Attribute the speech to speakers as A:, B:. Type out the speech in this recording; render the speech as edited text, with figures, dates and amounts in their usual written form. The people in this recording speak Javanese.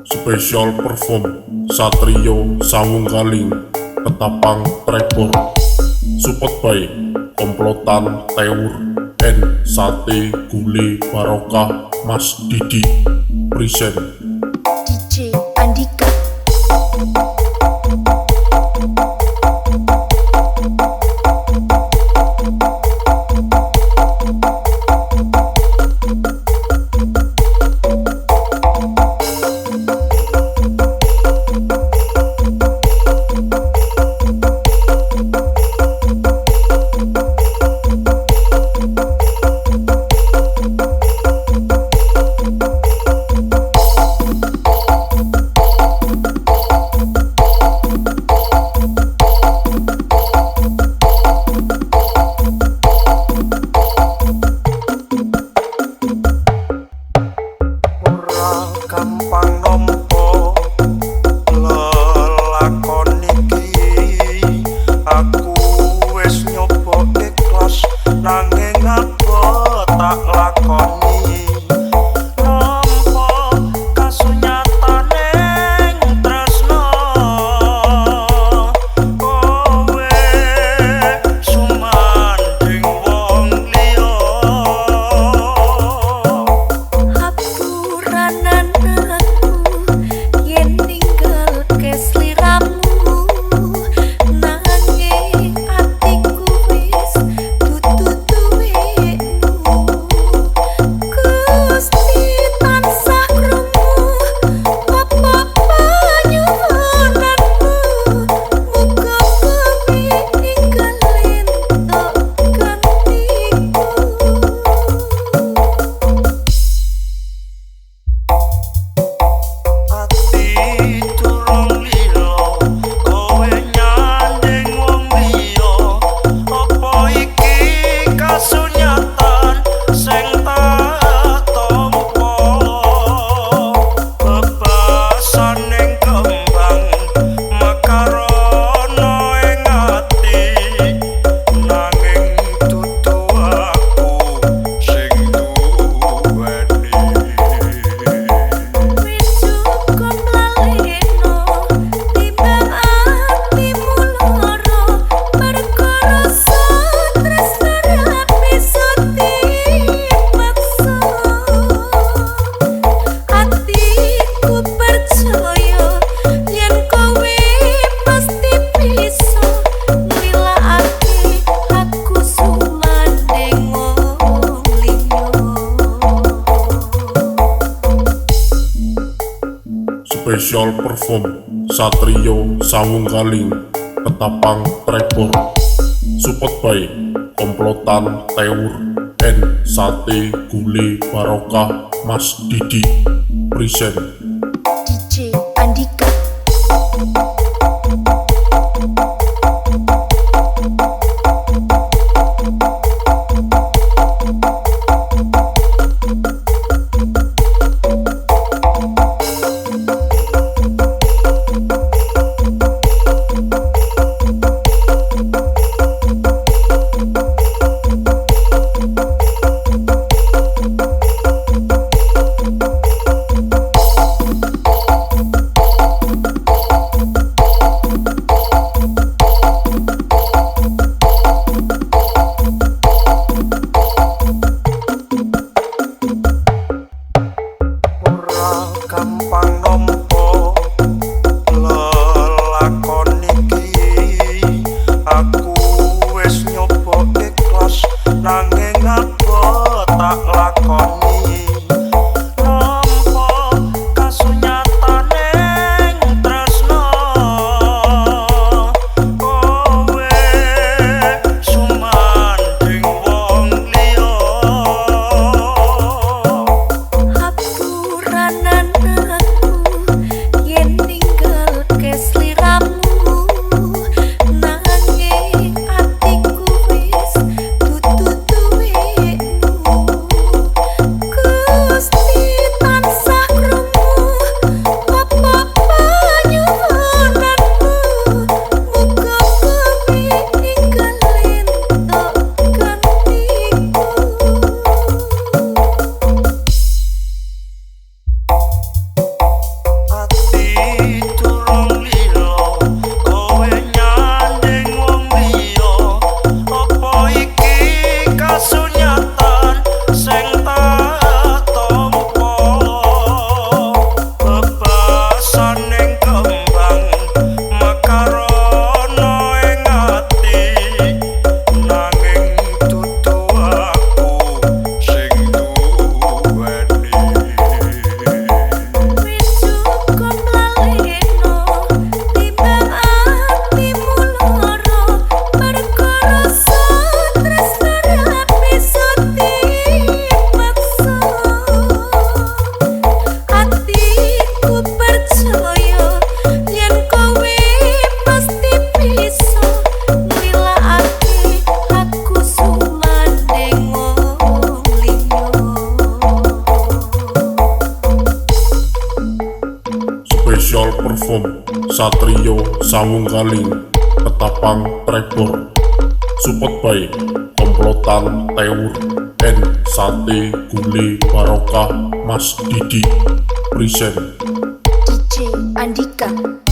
A: Special perform Satrio Sawunggaling Ketapang Trevor. Support by Komplotan Teur and Sate Gule Barokah Mas Didi Present.
B: DJ Andika.
C: Gampang nompo lelakon iki, aku wis nyoba ikhlas nanging apa tak lakoni. Nompo kasunyataning tresno, kowe sumanding wong liya.
B: Hapuranan aku yen ninggal kesliramu, nanging atiku wis dudu duwekmu. Gusti tansah krungu apa panyuwunanmu, muga kowe ninggalin tok gantiku.
C: Ati durung lilo, kowe nyanding wong liya. Apa iki kasunyatan sing tak tampa? Bebasaning kembang makarana ing ati, nanging dudu aku sing duweni.
B: Wis cukup laleno timbang atimu loro, perkara tresno ra bisa dipaksa. Atiku percaya yen kowe pasti bisa nilakake aku sumanding wong liya.
A: Special perform Satrio Sawunggaling Ketapang Trevor. Support by Komplotan Teur and Sate Gule Barokah Mas Didi Present.
B: DJ Andika.
C: Ora gampang nompo lelakon iki, aku wis nyoba ikhlas nanging apa tak lakoni. Nompo kasunyataning tresno, kowe sumanding wong liya.
B: Hapuranan aku yen ninggal kesliramu, nanging atiku wis dudu duwekmu.
A: Perform, Satrio Sawunggaling, Ketapang Trevor. Support by Komplotan Teur and Sate Gule Barokah Mas Didi. Present.
B: DJ Andika.